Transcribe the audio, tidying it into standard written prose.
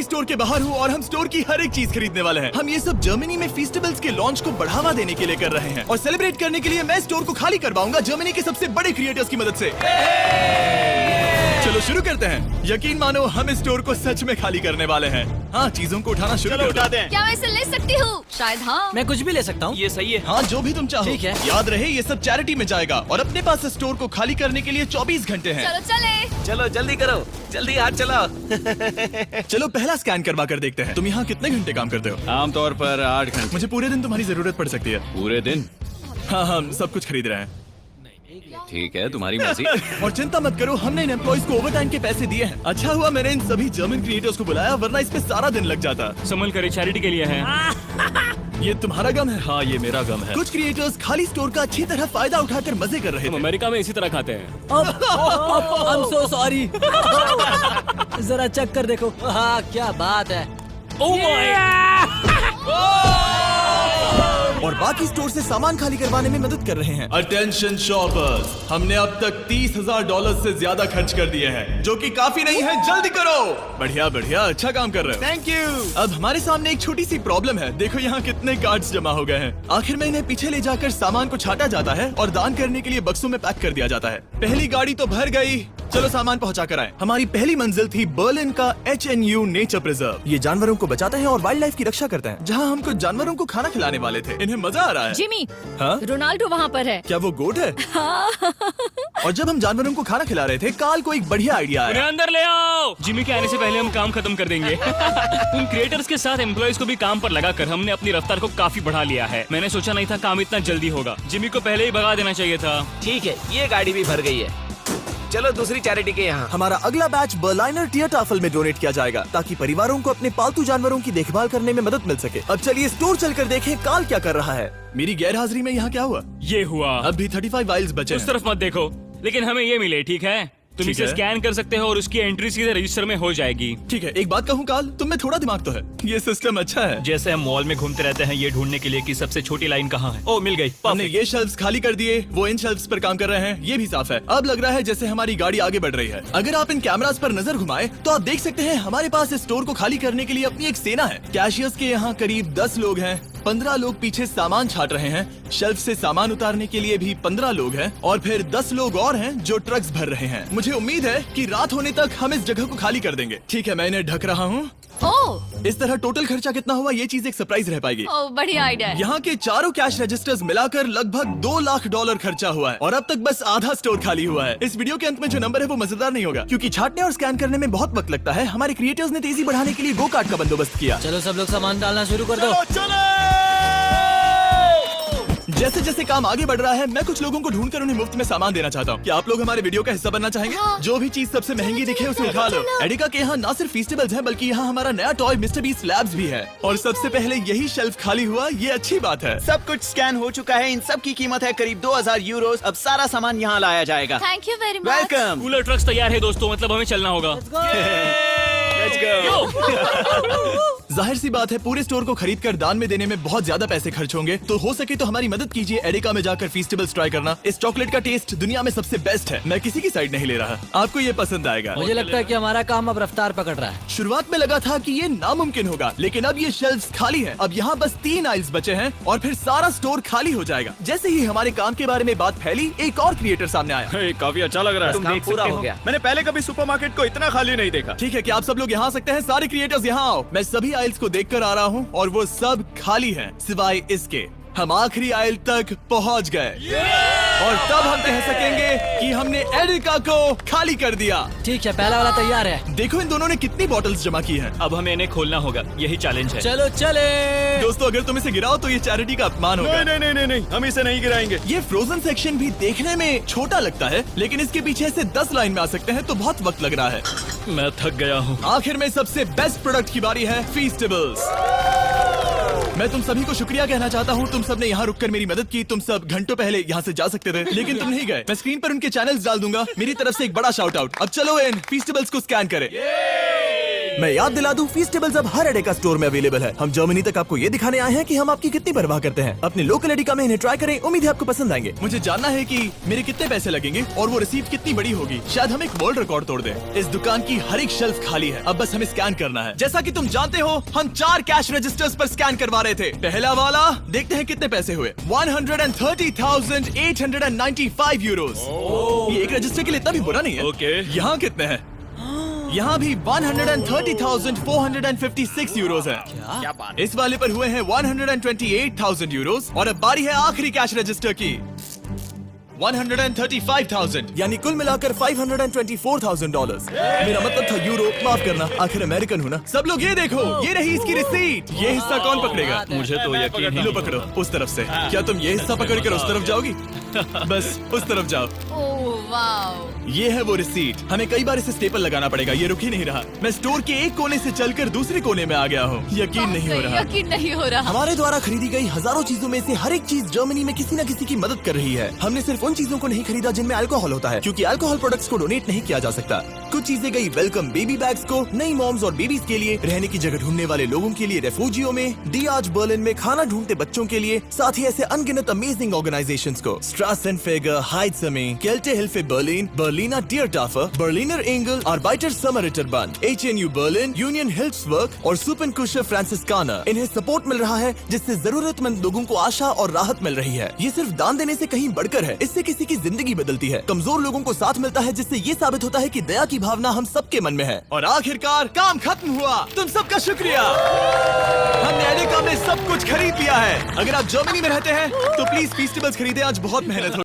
Store के बाहर हूँ और हम स्टोर की हर एक चीज खरीदने वाले हैं। हम ये सब जर्मनी में फेस्टिवल्स के लॉन्च को बढ़ावा देने के लिए कर रहे हैं और सेलिब्रेट करने के लिए मैं स्टोर को खाली करवाऊंगा जर्मनी के सबसे बड़े क्रिएटर्स की मदद से। चलो शुरू करते हैं। यकीन मानो हम इस स्टोर को सच में खाली करने वाले हैं। हाँ, चीजों को उठाना शुरू कर उठा दें। क्या मैं इसे ले सकती हूँ? शायद हाँ। मैं कुछ भी ले सकता हूँ। ये सही है। हाँ, जो भी तुम चाहो। ठीक है। याद रहे ये सब चैरिटी में जाएगा और अपने पास इस स्टोर को खाली करने के लिए 24 घंटे हैं। चलो चले। चलो जल्दी करो, जल्दी हाथ चलाओ। चलो पहला स्कैन करवा कर देखते हैं। तुम यहाँ कितने घंटे काम करते हो? आमतौर पर 8 घंटे। मुझे पूरे दिन तुम्हारी जरूरत पड़ सकती है। पूरे दिन? हाँ, हम सब कुछ खरीद रहे हैं। ठीक है, तुम्हारी मर्जी। और चिंता मत करो, हमने इन एम्प्लॉइज को ओवरटाइम के पैसे दिए हैं। अच्छा हुआ मैंने इन सभी जर्मन क्रिएटर्स को बुलाया, वरना इस पे सारा दिन लग जाता। संभल कर चैरिटी के लिए है। ये तुम्हारा गम है? हाँ, ये मेरा गम है। कुछ क्रिएटर्स खाली स्टोर का अच्छी तरह फायदा उठाकर मजे कर रहे हम थे। अमेरिका में इसी तरह खाते हैं। I'm so sorry। जरा चेक कर देखो। हाँ, क्या बात है। और बाकी स्टोर से सामान खाली करवाने में मदद कर रहे हैं। अटेंशन शॉपर्स, हमने अब तक $30,000 से ज्यादा खर्च कर दिए हैं, जो कि काफी नहीं है। जल्दी करो। बढ़िया बढ़िया, अच्छा काम कर रहे हो। Thank you. अब हमारे सामने एक छोटी सी प्रॉब्लम है। देखो यहाँ कितने कार्ड्स जमा हो गए हैं। आखिर में इन्हें पीछे ले जाकर सामान को छाटा जाता है और दान करने के लिए बक्सों में पैक कर दिया जाता है। पहली गाड़ी तो भर गई, चलो सामान पहुंचा कर आए। हमारी पहली मंजिल थी बर्लिन का HNU नेचर प्रिजर्व। ये जानवरों को बचाते हैं और वाइल्ड लाइफ की रक्षा करते हैं। जहाँ हम कुछ जानवरों को खाना खिलाने वाले थे। इन्हें मजा आ रहा है। जिमी, हाँ? रोनाल्डो वहाँ पर है। क्या वो गोट है? और जब हम जानवरों को खाना खिला रहे थे, काल को एक बढ़िया आइडिया उन्हें आया। अंदर ले आओ। जिमी के आने से पहले हम काम खत्म कर देंगे। उन क्रिएटर्स के साथ एम्प्लॉइज को भी काम पर लगाकर हमने अपनी रफ्तार को काफी बढ़ा लिया है। मैंने सोचा नहीं था काम इतना जल्दी होगा। जिमी को पहले ही भगा देना चाहिए था। ठीक है, ये गाड़ी भी भर गई है। चलो दूसरी चैरिटी के यहाँ। हमारा अगला बैच बर्लाइनर टियरटाफल में डोनेट किया जाएगा, ताकि परिवारों को अपने पालतू जानवरों की देखभाल करने में मदद मिल सके। अब चलिए स्टोर चलकर देखें काल क्या कर रहा है। मेरी गैर हाजिरी में यहाँ क्या हुआ? ये हुआ। अब भी 35 वाइल्स बचे उस हैं। तरफ मत देखो, लेकिन हमें ये मिले। ठीक है, तुम ठीक इसे है। स्कैन कर सकते हो और उसकी एंट्री सीधे रजिस्टर में हो जाएगी। ठीक है, एक बात कहूँ काल, तुम में थोड़ा दिमाग तो है। ये सिस्टम अच्छा है। जैसे हम मॉल में घूमते रहते हैं ये ढूंढने के लिए कि सबसे छोटी लाइन कहाँ है। ओ, मिल गई। हमने ये शेल्फ्स खाली कर दिए, वो इन शेल्फ्स पर काम कर रहे हैं। ये भी साफ है। अब लग रहा है जैसे हमारी गाड़ी आगे बढ़ रही है। अगर आप इन कैमरास पर नजर घुमाएं, तो आप देख सकते हैं हमारे पास इस स्टोर को खाली करने के लिए अपनी एक सेना है। कैशियर्स के यहाँ करीब 10 लोग हैं, 15 लोग पीछे सामान छाट रहे हैं, शेल्फ से सामान उतारने के लिए भी 15 लोग हैं, और फिर 10 लोग और हैं जो ट्रक्स भर रहे हैं। मुझे उम्मीद है कि रात होने तक हम इस जगह को खाली कर देंगे। ठीक है, मैं इन्हें ढक रहा हूँ। ओह, इस तरह टोटल खर्चा कितना हुआ, ये चीज एक सरप्राइज रह पाएगी। ओह, बढ़िया आइडिया है। यहाँ के चारों कैश रजिस्टर्स मिलाकर लगभग $2 लाख खर्चा हुआ है और अब तक बस आधा स्टोर खाली हुआ है। इस वीडियो के अंत में जो नंबर है वो मजेदार नहीं होगा, क्योंकि छाटने और स्कैन करने में बहुत वक्त लगता है। हमारे क्रिएटर्स ने तेजी बढ़ाने के लिए गो कार्ट का बंदोबस्त किया। चलो सब लोग सामान डालना शुरू कर दो। जैसे जैसे काम आगे बढ़ रहा है, मैं कुछ लोगों को ढूंढकर उन्हें मुफ्त में सामान देना चाहता हूँ। क्या आप लोग हमारे वीडियो का हिस्सा बनना चाहेंगे? हाँ। जो भी चीज सबसे महंगी दिखे उसे उठा लो। एडिका के यहाँ न सिर्फ फेस्टिवल्स हैं, बल्कि यहाँ हमारा नया टॉय मिस्टर बीस्ट लैब्स भी है। और सबसे पहले यही शेल्फ खाली हुआ, ये अच्छी बात है। सब कुछ स्कैन हो चुका है। इन सब की कीमत है करीब 2000 यूरो। अब सारा सामान यहाँ लाया जाएगा। Thank you very much. Welcome. Cooler trucks तैयार है दोस्तों, मतलब हमें चलना होगा। Let's go. जाहिर सी बात है, पूरे स्टोर को खरीद कर दान में देने में बहुत ज्यादा पैसे खर्च होंगे, तो हो सके तो हमारी मदद कीजिए एडिका में जाकर फेस्टिवल्स ट्राई करना। इस चॉकलेट का टेस्ट दुनिया में सबसे बेस्ट है। मैं किसी की साइड नहीं ले रहा, आपको ये पसंद आएगा। मुझे लगता है कि हमारा काम अब रफ्तार पकड़ रहा है। शुरुआत में लगा था कि ये नामुमकिन होगा, लेकिन अब ये शेल्फ्स खाली हैं। अब यहाँ बस 3 आइल्स बचे हैं और फिर सारा स्टोर खाली हो जाएगा। जैसे ही हमारे काम के बारे में बात फैली, एक और क्रिएटर सामने आया। काफी अच्छा लग रहा है। काम पूरा हो गया। मैंने पहले कभी सुपरमार्केट को इतना खाली नहीं देखा। ठीक है, क्या आप सब लोग यहाँ आ सकते हैं? सारे क्रिएटर्स यहाँ आओ। मैं सभी आइल्स को देखकर आ रहा हूँ और वो सब खाली हैं, सिवाय इसके। हम आखिरी आइल तक पहुँच गए और तब हम कह सकेंगे कि हमने एडिका को खाली कर दिया। ठीक है, पहला वाला तैयार है। देखो इन दोनों ने कितनी बॉटल्स जमा की हैं। अब हमें इन्हें खोलना होगा, यही चैलेंज है। चलो चले। दोस्तों, अगर तुम इसे गिराओ तो ये चैरिटी का अपमान होगा। नहीं, हम इसे नहीं गिराएंगे। ये फ्रोजन सेक्शन भी देखने में छोटा लगता है, लेकिन इसके पीछे से 10 लाइन में आ सकते हैं, तो बहुत वक्त लग रहा है। मैं थक गया हूँ। आखिर में सबसे बेस्ट प्रोडक्ट की बारी है, फेस्टिवल्स। मैं तुम सभी को शुक्रिया कहना चाहता हूँ। तुम सब ने यहाँ रुककर मेरी मदद की। तुम सब घंटों पहले यहाँ से जा सकते थे, लेकिन तुम नहीं गए। मैं स्क्रीन पर उनके चैनल्स डाल दूंगा। मेरी तरफ से एक बड़ा शाउट आउट। अब चलो इन फेस्टिवल्स को स्कैन करें। मैं याद दिला दूं, फीस्टेबल्स अब हर एडेका स्टोर में अवेलेबल है। हम जर्मनी तक आपको ये दिखाने आए हैं कि हम आपकी कितनी परवाह करते हैं। अपने लोकल एडेका में इन्हें ट्राई करें, उम्मीद है आपको पसंद आएंगे। मुझे जानना है कि मेरे कितने पैसे लगेंगे और वो रिसीप्ट कितनी बड़ी होगी। शायद हम एक वर्ल्ड रिकॉर्ड तोड़ दें। इस दुकान की हर एक शेल्फ खाली है, अब बस हमें स्कैन करना है। जैसा कि तुम जानते हो, हम 4 कैश रजिस्टर्स पर स्कैन करवा रहे थे। पहला वाला, देखते हैं कितने पैसे हुए। 130,895 यूरोस। ये एक रजिस्टर के लिए इतना भी बुरा नहीं है। ओके। यहाँ कितने हैं? यहाँ भी 130,456 यूरोस है। क्या बात। इस वाले पर हुए हैं 128,000 यूरोस। और अब बारी है आखिरी कैश रजिस्टर की, 135,000, यानी कुल मिलाकर $524,000। मेरा मतलब था यूरो, माफ करना, आखिर अमेरिकन हूँ ना। सब लोग ये देखो, ये रही इसकी रिसीट। ये हिस्सा कौन पकड़ेगा? मुझे तो यकीन लो पकड़ो, उस तरफ से। क्या तुम ये हिस्सा पकड़कर उस तरफ जाओगी? बस उस तरफ जाओ। Oh wow. ये है वो रिसीट। हमें कई बार इसे स्टेपल लगाना पड़ेगा, ये रुक ही नहीं रहा। मैं स्टोर के एक कोने से चलकर दूसरे कोने में आ गया हूँ। यकीन नहीं हो रहा। यकीन नहीं हो रहा। हमारे द्वारा खरीदी गई हजारों चीजों में से हर एक चीज जर्मनी में किसी न किसी की मदद कर रही है। हमने सिर्फ उन चीजों को नहीं खरीदा जिनमें अल्कोहल होता है, क्योंकि अल्कोहल प्रोडक्ट्स को डोनेट नहीं किया जा सकता। कुछ चीजें गई वेलकम बेबी बैग्स को, नई मॉम्स और बेबीज के लिए, रहने की जगह ढूंढने वाले लोगों के लिए रेफ्यूजियों में, डीआज बर्लिन में खाना ढूंढते बच्चों के लिए, साथ ही ऐसे अनगिनत अमेजिंग ऑर्गेनाइजेशंस को, स्ट्रासेनफेगर, हाइट्समे, Kalte Hilfe Berlin, Berliner Tiertafel, Berliner Engel, Arbeiter Samariterbund, HNU Berlin, Union Hilfsberg और सुपनकुशर फ्रांसिस्काना। इन्हें सपोर्ट मिल रहा है, जिससे जरूरतमंद लोगों को आशा और राहत मिल रही है। ये सिर्फ दान देने से कहीं बढ़कर है, इससे किसी की जिंदगी बदलती है। कमजोर लोगों को साथ मिलता है, जिससे ये साबित होता है कि दया की भावना हम सबके मन में है। और आखिरकार काम खत्म हुआ। तुम सबका शुक्रिया। हमने एडेका में सब कुछ खरीद लिया है। अगर आप जर्मनी में रहते हैं तो प्लीज फीस्टेबल्स खरीदें, आज बहुत मेहनत हो